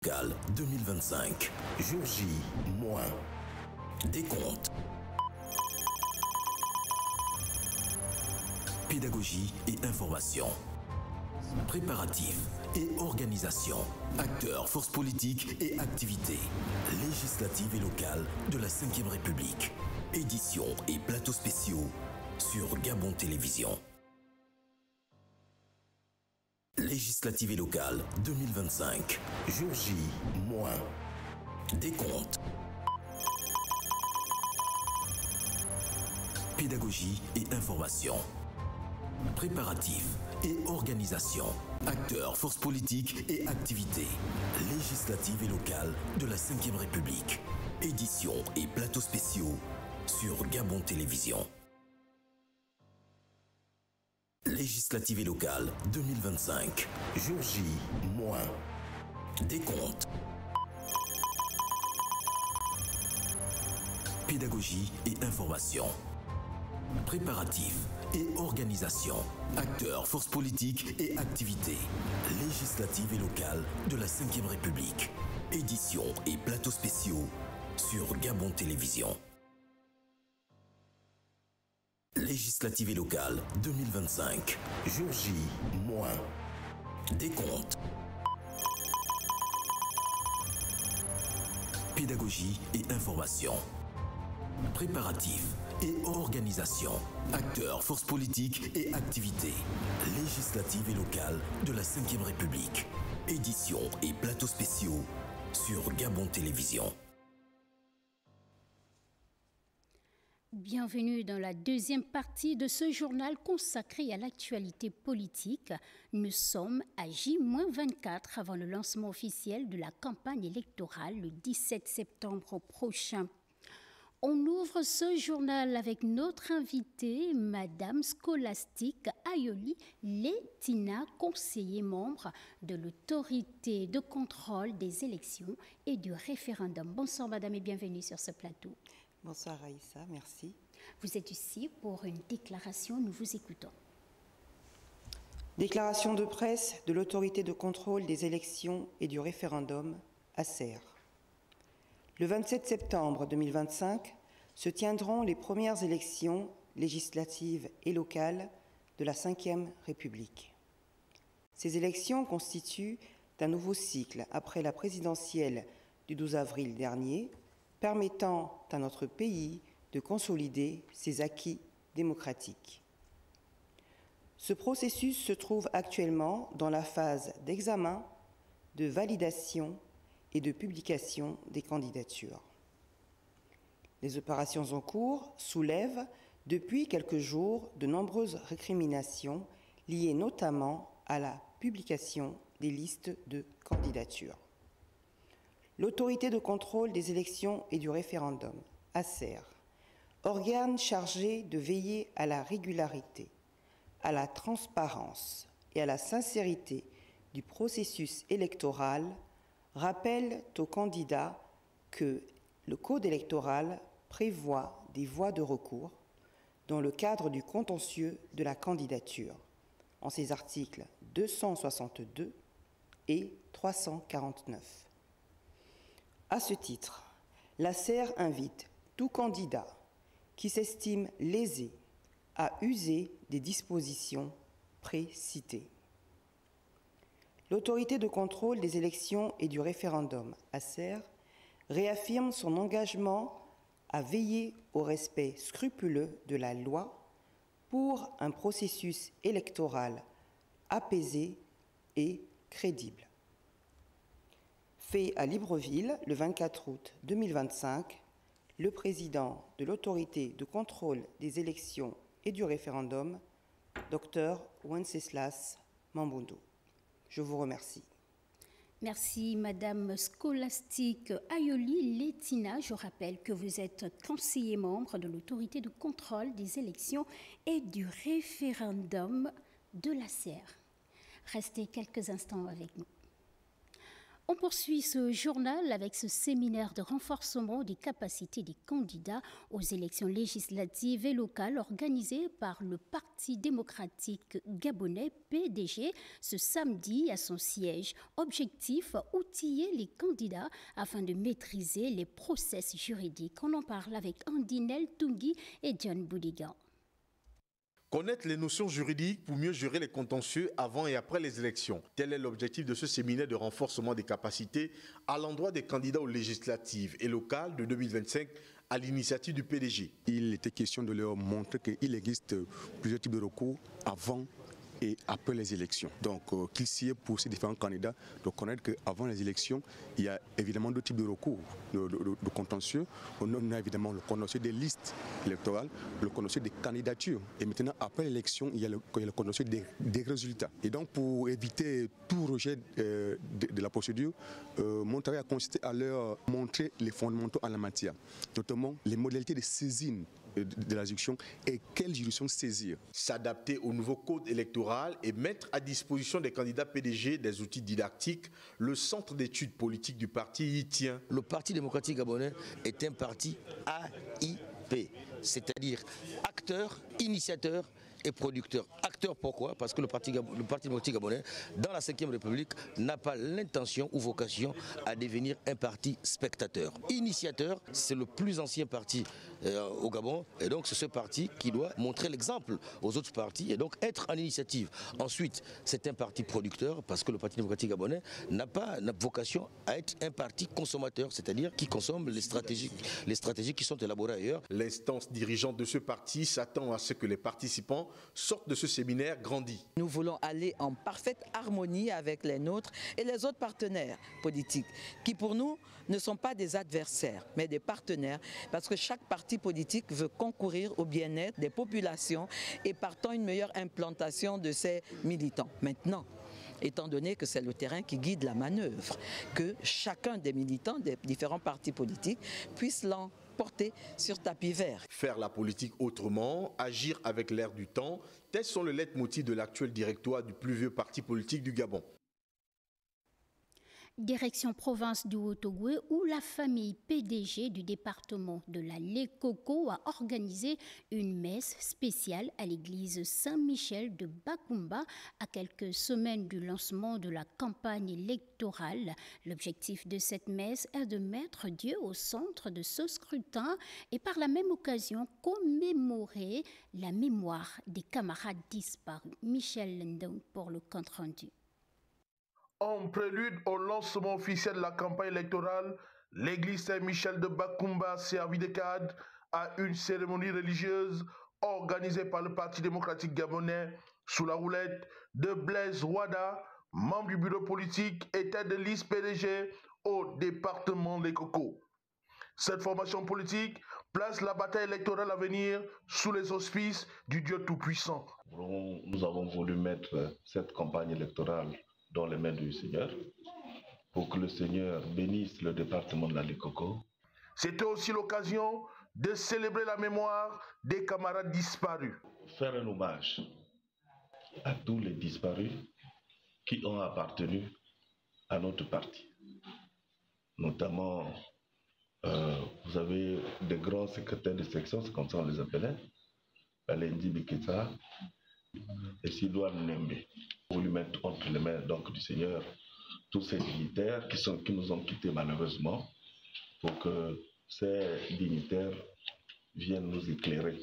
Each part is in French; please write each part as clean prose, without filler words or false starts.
locales 2025. Jour J, moins. Décompte. Pédagogie et information. Préparatifs et organisation. Acteurs, forces politiques et activités. Législatives et locales de la 5e République. Éditions et plateaux spéciaux sur Gabon Télévision. Législatives et locales 2025. Jour J, moins. Décompte. Pédagogie et information. Préparatifs et organisation. Acteurs, forces politiques et activités. Législatives et locales de la 5e République. Éditions et plateaux spéciaux sur Gabon Télévision. Législatives et locales 2025. Jour J, moins. Décompte. Pédagogie et information. Préparatifs et organisation. Acteurs, forces politiques et activités. Législatives et locales de la 5e République. Éditions et plateaux spéciaux sur Gabon Télévision. Législatives et locales 2025. Jour J, moins. Décompte. Pédagogie et information. Préparatifs et organisation. Acteurs, forces politiques et activités. Législatives et locales de la 5e République. Éditions et plateaux spéciaux sur Gabon Télévision. Bienvenue dans la deuxième partie de ce journal consacré à l'actualité politique. Nous sommes à J-24 avant le lancement officiel de la campagne électorale le 17 septembre prochain. On ouvre ce journal avec notre invitée, Madame Scholastique Ayoli Letina, conseiller membre de l'autorité de contrôle des élections et du référendum. Bonsoir Madame et bienvenue sur ce plateau. Bonsoir Aïssa, merci. Vous êtes ici pour une déclaration, nous vous écoutons. Déclaration de presse de l'autorité de contrôle des élections et du référendum, ACER. Le 27 septembre 2025 se tiendront les premières élections législatives et locales de la 5e République. Ces élections constituent un nouveau cycle après la présidentielle du 12 avril dernier, permettant à notre pays de consolider ses acquis démocratiques. Ce processus se trouve actuellement dans la phase d'examen, de validation et de publication des candidatures. Les opérations en cours soulèvent depuis quelques jours de nombreuses récriminations liées notamment à la publication des listes de candidatures. L'autorité de contrôle des élections et du référendum, ACER, organe chargé de veiller à la régularité, à la transparence et à la sincérité du processus électoral, rappelle aux candidats que le Code électoral prévoit des voies de recours dans le cadre du contentieux de la candidature, en ses articles 262 et 349. À ce titre, l'ACER invite tout candidat qui s'estime lésé à user des dispositions précitées. L'autorité de contrôle des élections et du référendum, ACER, réaffirme son engagement à veiller au respect scrupuleux de la loi pour un processus électoral apaisé et crédible. Fait à Libreville le 24 août 2025, le président de l'autorité de contrôle des élections et du référendum, Dr Wenceslas Mamboundou. Je vous remercie. Merci Madame Scholastique Ayoli Letina. Je rappelle que vous êtes conseiller membre de l'autorité de contrôle des élections et du référendum de l'ACER. Restez quelques instants avec nous. On poursuit ce journal avec ce séminaire de renforcement des capacités des candidats aux élections législatives et locales organisé par le Parti démocratique gabonais PDG ce samedi à son siège. Objectif, outiller les candidats afin de maîtriser les process juridiques. On en parle avec Andinel Tungi et John Boudigan. Connaître les notions juridiques pour mieux gérer les contentieux avant et après les élections. Tel est l'objectif de ce séminaire de renforcement des capacités à l'endroit des candidats aux législatives et locales de 2025 à l'initiative du PDG. Il était question de leur montrer qu'il existe plusieurs types de recours avant et après les élections. Donc qu'il s'y est pour ces différents candidats de connaître qu'avant les élections, il y a évidemment deux types de recours, de contentieux. On a évidemment le contentieux des listes électorales, le contentieux des candidatures. Et maintenant, après l'élection, il y a le contentieux des résultats. Et donc pour éviter tout rejet de la procédure, mon travail a consisté à leur montrer les fondamentaux en la matière, notamment les modalités de saisine de la juridiction et quelle juridiction saisir. S'adapter au nouveau code électoral et mettre à disposition des candidats PDG des outils didactiques, le centre d'études politiques du parti y tient. Le Parti démocratique gabonais est un parti AIP, c'est-à-dire acteur, initiateur et producteur. Acteur pourquoi? Parce que le Parti démocratique gabonais, dans la 5e République, n'a pas l'intention ou vocation à devenir un parti spectateur. Initiateur, c'est le plus ancien parti au Gabon, et donc c'est ce parti qui doit montrer l'exemple aux autres partis et donc être en initiative. Ensuite, c'est un parti producteur parce que le Parti démocratique gabonais n'a pas vocation à être un parti consommateur, c'est-à-dire qui consomme les stratégies qui sont élaborées ailleurs. L'instance dirigeante de ce parti s'attend à ce que les participants sortent de ce séminaire grandis. Nous voulons aller en parfaite harmonie avec les nôtres et les autres partenaires politiques qui pour nous ne sont pas des adversaires mais des partenaires parce que chaque parti politique veut concourir au bien-être des populations et partant une meilleure implantation de ses militants. Maintenant, étant donné que c'est le terrain qui guide la manœuvre, que chacun des militants des différents partis politiques puisse l'emporter sur tapis vert. Faire la politique autrement, agir avec l'air du temps, tels sont les leitmotifs de l'actuel directoire du plus vieux parti politique du Gabon. Direction province du Haut-Ogooué où la famille PDG du département de la Lekoko a organisé une messe spéciale à l'église Saint-Michel de Bakumba à quelques semaines du lancement de la campagne électorale. L'objectif de cette messe est de mettre Dieu au centre de ce scrutin et par la même occasion commémorer la mémoire des camarades disparus. Michel Lendon pour le compte rendu. En prélude au lancement officiel de la campagne électorale, l'église Saint-Michel de Bakumba a servi de cadre à une cérémonie religieuse organisée par le Parti démocratique gabonais sous la houlette de Blaise Wada, membre du bureau politique et tête de liste PDG au département des Cocos. Cette formation politique place la bataille électorale à venir sous les auspices du Dieu Tout-Puissant. Nous avons voulu mettre cette campagne électorale dans les mains du Seigneur, pour que le Seigneur bénisse le département de la Lekoko. C'était aussi l'occasion de célébrer la mémoire des camarades disparus. Faire un hommage à tous les disparus qui ont appartenu à notre parti. Notamment, vous avez des grands secrétaires de section, c'est comme ça on les appelait, Alendi Biketa et Sidouane Nembe. Pour lui mettre entre les mains donc, du Seigneur tous ces dignitaires qui nous ont quittés malheureusement, pour que ces dignitaires viennent nous éclairer,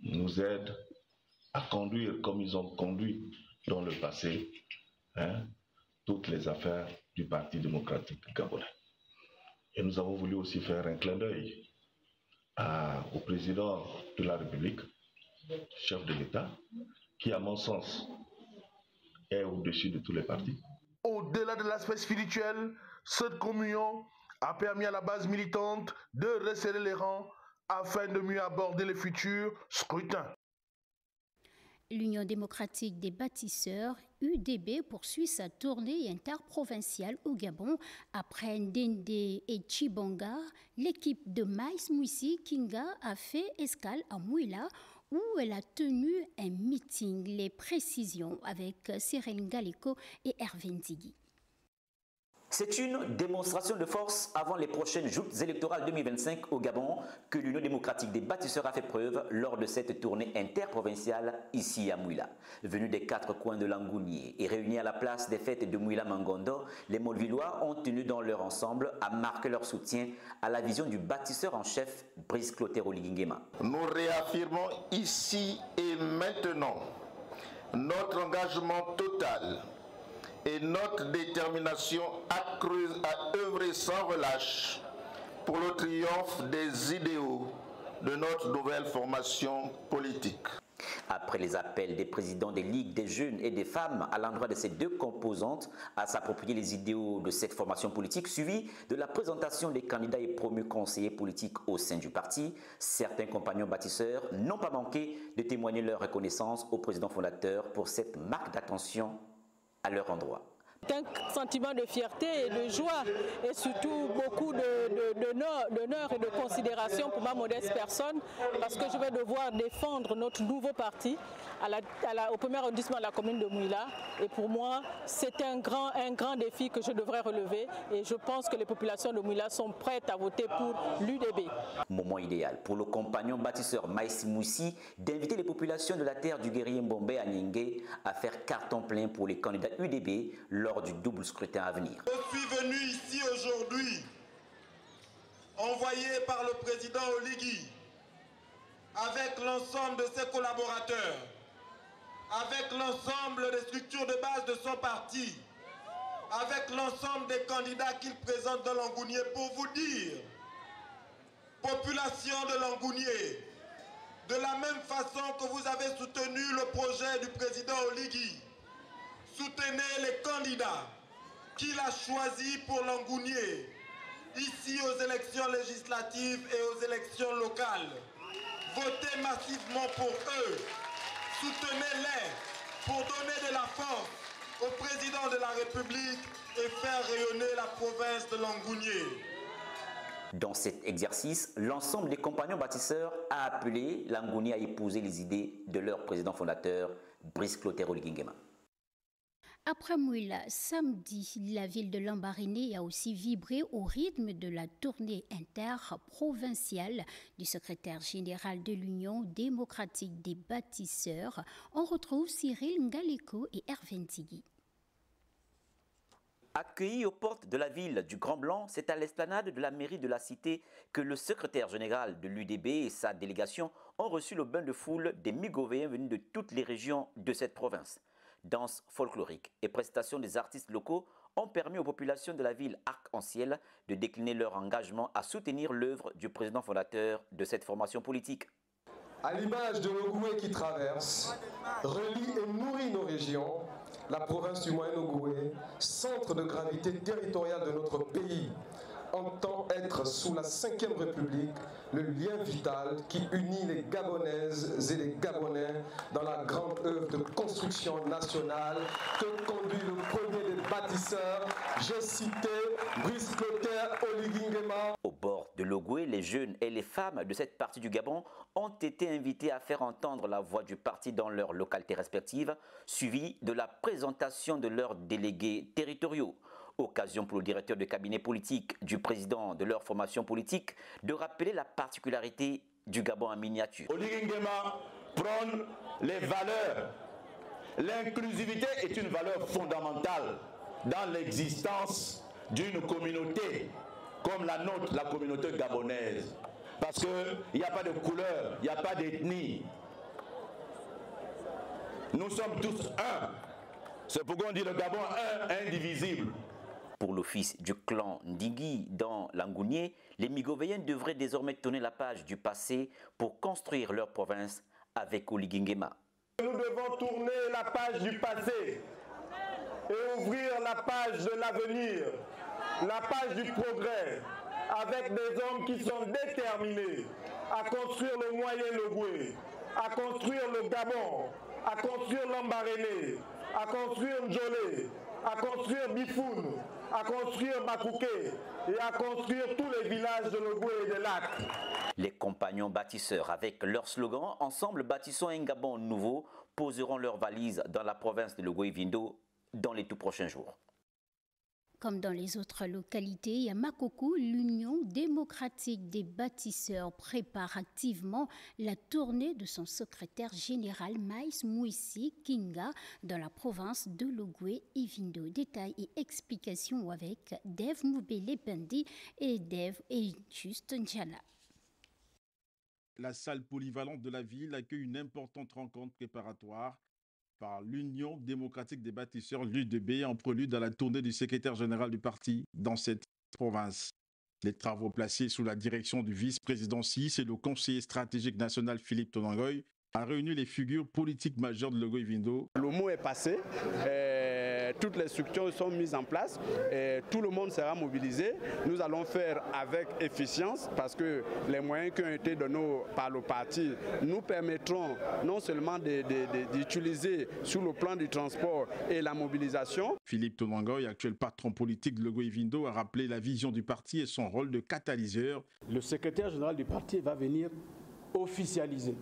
nous aident à conduire comme ils ont conduit dans le passé toutes les affaires du Parti démocratique gabonais. Et nous avons voulu aussi faire un clin d'œil au président de la République, chef de l'État, qui à mon sens est au-dessus de tous les partis. Au-delà de l'aspect spirituel, cette communion a permis à la base militante de resserrer les rangs afin de mieux aborder les futurs scrutins. L'Union démocratique des bâtisseurs, UDB, poursuit sa tournée interprovinciale au Gabon. Après Ndende et Chibonga, l'équipe de Maïs Mouissi Kinga a fait escale à Mouila où elle a tenu un meeting. Les précisions avec Cyril Ngaliko et Hervé Nzigui. C'est une démonstration de force avant les prochaines joutes électorales 2025 au Gabon que l'Union démocratique des bâtisseurs a fait preuve lors de cette tournée interprovinciale ici à Mouila. Venus des 4 coins de Langounier et réunis à la place des fêtes de Mouila-Mangondo, les Molvillois ont tenu dans leur ensemble à marquer leur soutien à la vision du bâtisseur en chef Brice Clotaire Oligui-Nguema. Nous réaffirmons ici et maintenant notre engagement total et notre détermination accrue à œuvrer sans relâche pour le triomphe des idéaux de notre nouvelle formation politique. Après les appels des présidents des ligues des jeunes et des femmes à l'endroit de ces deux composantes à s'approprier les idéaux de cette formation politique, suivi de la présentation des candidats et promus conseillers politiques au sein du parti, certains compagnons bâtisseurs n'ont pas manqué de témoigner leur reconnaissance au président fondateur pour cette marque d'attention à leur endroit. C'est un sentiment de fierté et de joie et surtout beaucoup d'honneur et de considération pour ma modeste personne parce que je vais devoir défendre notre nouveau parti au premier arrondissement de la commune de Mouila et pour moi c'est un grand défi que je devrais relever et je pense que les populations de Mouila sont prêtes à voter pour l'UDB. Moment idéal pour le compagnon bâtisseur Maïs Moussi d'inviter les populations de la terre du guerrier Mbombe à Nyingue à faire carton plein pour les candidats UDB lors du double scrutin à venir. Je suis venu ici aujourd'hui, envoyé par le président Oligui, avec l'ensemble de ses collaborateurs, avec l'ensemble des structures de base de son parti, avec l'ensemble des candidats qu'il présente dans Langounier pour vous dire, population de Langounier, de la même façon que vous avez soutenu le projet du président Oligui, soutenez les candidats qu'il a choisis pour Langounier, ici aux élections législatives et aux élections locales. Votez massivement pour eux, soutenez-les pour donner de la force au président de la République et faire rayonner la province de Langounier. Dans cet exercice, l'ensemble des compagnons bâtisseurs a appelé Langounier à épouser les idées de leur président fondateur, Brice Clotaire Oligui-Nguema. Après Mouila, samedi, la ville de Lambaréné a aussi vibré au rythme de la tournée interprovinciale du secrétaire général de l'Union démocratique des bâtisseurs. On retrouve Cyril Ngaleko et Hervé Ntigui. Accueilli aux portes de la ville du Grand Blanc, c'est à l'esplanade de la mairie de la cité que le secrétaire général de l'UDB et sa délégation ont reçu le bain de foule des Migovéens venus de toutes les régions de cette province. Danse folklorique et prestations des artistes locaux ont permis aux populations de la ville Arc-en-Ciel de décliner leur engagement à soutenir l'œuvre du président fondateur de cette formation politique. À l'image de l'Ogoué qui traverse, relie et nourrit nos régions, la province du Moyen-Ogoué, centre de gravité territoriale de notre pays, entend être sous la 5e République le lien vital qui unit les Gabonaises et les Gabonais dans la grande œuvre de construction nationale que conduit le premier des bâtisseurs, j'ai cité Brice Clotaire Oligui-Nguema. Au bord de l'Ogoué, les jeunes et les femmes de cette partie du Gabon ont été invités à faire entendre la voix du parti dans leurs localités respectives, suivi de la présentation de leurs délégués territoriaux. Occasion pour le directeur de cabinet politique du président de leur formation politique de rappeler la particularité du Gabon en miniature. Oligui-Nguema prône les valeurs. L'inclusivité est une valeur fondamentale dans l'existence d'une communauté comme la nôtre, la communauté gabonaise. Parce qu'il n'y a pas de couleur, il n'y a pas d'ethnie. Nous sommes tous un. C'est pourquoi on dit le Gabon un, indivisible. Pour l'office du clan Ndingui dans Langounier, les Migovéens devraient désormais tourner la page du passé pour construire leur province avec Oligui-Nguema. Nous devons tourner la page du passé et ouvrir la page de l'avenir, la page du progrès, avec des hommes qui sont déterminés à construire le Moyen-Ogoué, à construire le Gabon, à construire Lambaréné, à construire Njolé, à construire Bifoun, à construire Makouké et à construire tous les villages de l'Ogoué et des lacs. Les compagnons bâtisseurs, avec leur slogan « Ensemble bâtissons un Gabon nouveau », poseront leurs valises dans la province de l'Ogoué-Vindo dans les tout prochains jours. Comme dans les autres localités, à Makoko, l'Union démocratique des bâtisseurs prépare activement la tournée de son secrétaire général Maïs Mouissi Kinga dans la province de Logoué et Vindo. Détails et explications avec Dev Moubele Pendi et Dev et Juste Njana. La salle polyvalente de la ville accueille une importante rencontre préparatoire par l'Union démocratique des bâtisseurs, l'UDB, en prélude à la tournée du secrétaire général du parti dans cette province. Les travaux placés sous la direction du vice-président Sis et le conseiller stratégique national Philippe Tonangoy a réuni les figures politiques majeures de Logoué Vindo. Le mot est passé. Toutes les structures sont mises en place et tout le monde sera mobilisé. Nous allons faire avec efficience parce que les moyens qui ont été donnés par le parti nous permettront non seulement d'utiliser sur le plan du transport et la mobilisation. Philippe Tonangoy, actuel patron politique de Logoué Vindo, a rappelé la vision du parti et son rôle de catalyseur. Le secrétaire général du parti va venir officialiser,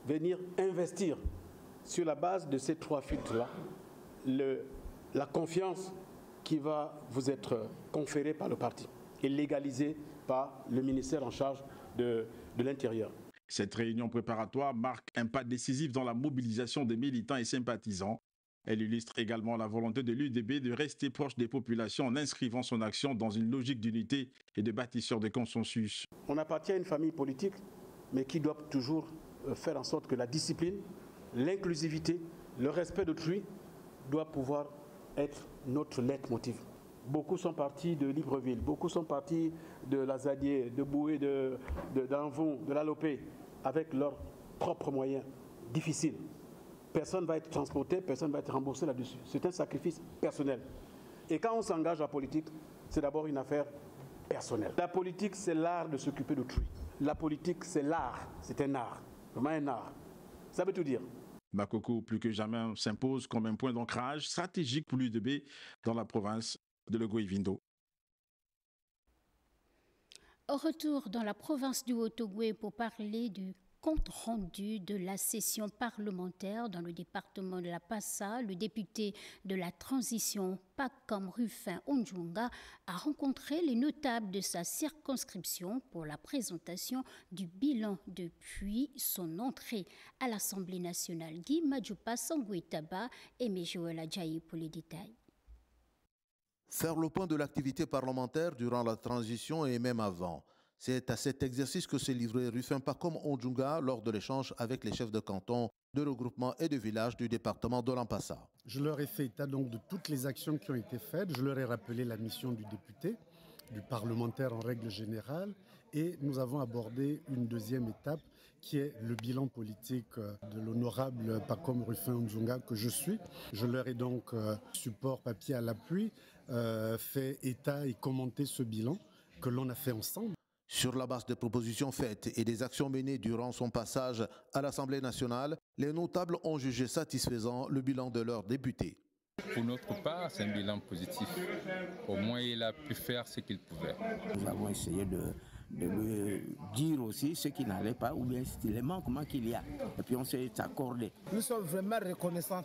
venir investir sur la base de ces trois filtres-là la confiance qui va vous être conférée par le parti et légalisée par le ministère en charge de l'Intérieur. Cette réunion préparatoire marque un pas décisif dans la mobilisation des militants et sympathisants. Elle illustre également la volonté de l'UDB de rester proche des populations en inscrivant son action dans une logique d'unité et de bâtisseur de consensus. On appartient à une famille politique, mais qui doit toujours faire en sorte que la discipline, l'inclusivité, le respect d'autrui doit pouvoir être notre leitmotiv. Beaucoup sont partis de Libreville, beaucoup sont partis de Lazadier, de Boué, d'Anvon, de l'Alopé, avec leurs propres moyens difficiles. Personne ne va être transporté, personne ne va être remboursé là-dessus. C'est un sacrifice personnel. Et quand on s'engage en politique, c'est d'abord une affaire personnelle. La politique, c'est l'art de s'occuper d'autrui. La politique, c'est l'art, c'est un art, vraiment un art. Ça veut tout dire. Makoko, plus que jamais, s'impose comme un point d'ancrage stratégique pour l'UDB dans la province de Logoué Vindo. Au retour dans la province du Haut-Ogooué pour parler du compte rendu de la session parlementaire dans le département de la Passa, le député de la transition Pacom Rufin Ondjounga a rencontré les notables de sa circonscription pour la présentation du bilan depuis son entrée à l'Assemblée nationale. Guy Madjoupa Sangouetaba et Mejoël Adjaï pour les détails. Faire le point de l'activité parlementaire durant la transition et même avant. C'est à cet exercice que s'est livré Rufin Pacom Ondjounga lors de l'échange avec les chefs de canton, de regroupement et de village du département de l'Ampassa. Je leur ai fait état donc de toutes les actions qui ont été faites. Je leur ai rappelé la mission du député, du parlementaire en règle générale. Et nous avons abordé une deuxième étape qui est le bilan politique de l'honorable Pacom Rufin Ondjounga que je suis. Je leur ai donc, support papier à l'appui, fait état et commenté ce bilan que l'on a fait ensemble. Sur la base des propositions faites et des actions menées durant son passage à l'Assemblée nationale, les notables ont jugé satisfaisant le bilan de leurs députés. Pour notre part, c'est un bilan positif. Au moins, il a pu faire ce qu'il pouvait. Nous avons essayé de lui dire aussi ce qui n'allait pas ou bien les manquements qu'il y a. Et puis on s'est accordé. Nous sommes vraiment reconnaissants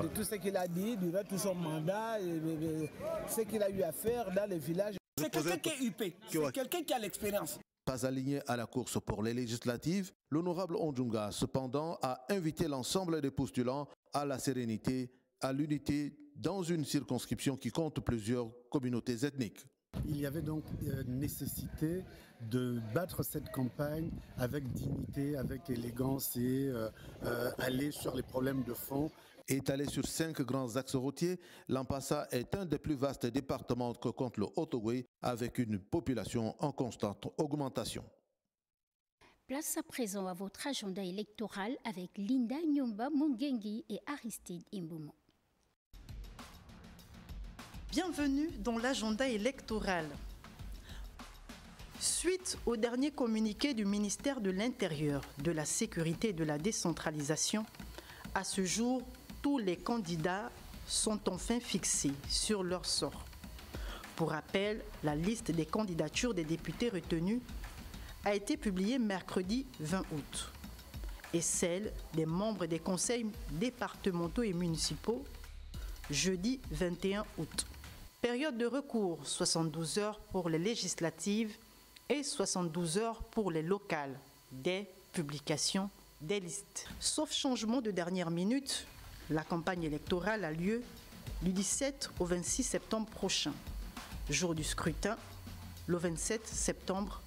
de tout ce qu'il a dit durant tout son mandat, et ce qu'il a eu à faire dans les villages. C'est quelqu'un qui est UP, c'est quelqu'un qui a l'expérience. Pas aligné à la course pour les législatives, l'honorable Ondjounga, cependant, a invité l'ensemble des postulants à la sérénité, à l'unité dans une circonscription qui compte plusieurs communautés ethniques. Il y avait donc nécessité de battre cette campagne avec dignité, avec élégance et aller sur les problèmes de fond. Étalé sur 5 grands axes routiers, l'Ampassa est un des plus vastes départements que compte le Haut-Ogooué, avec une population en constante augmentation. Place à présent à votre agenda électoral avec Linda Nyomba Mungengi et Aristide Imboumou. Bienvenue dans l'agenda électoral. Suite au dernier communiqué du ministère de l'Intérieur, de la Sécurité et de la Décentralisation, à ce jour, tous les candidats sont enfin fixés sur leur sort. Pour rappel, la liste des candidatures des députés retenus a été publiée mercredi 20 août et celle des membres des conseils départementaux et municipaux jeudi 21 août. Période de recours, 72 heures pour les législatives et 72 heures pour les locales, des publications des listes. Sauf changement de dernière minute, la campagne électorale a lieu du 17 au 26 septembre prochain. Jour du scrutin, le 27 septembre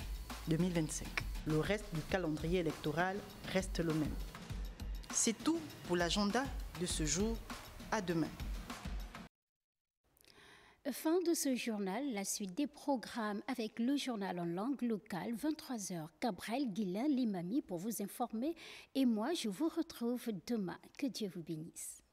2025. Le reste du calendrier électoral reste le même. C'est tout pour l'agenda de ce jour. À demain. Fin de ce journal, la suite des programmes avec le journal en langue locale, 23h. Gabriel Guillain Limami pour vous informer et moi je vous retrouve demain. Que Dieu vous bénisse.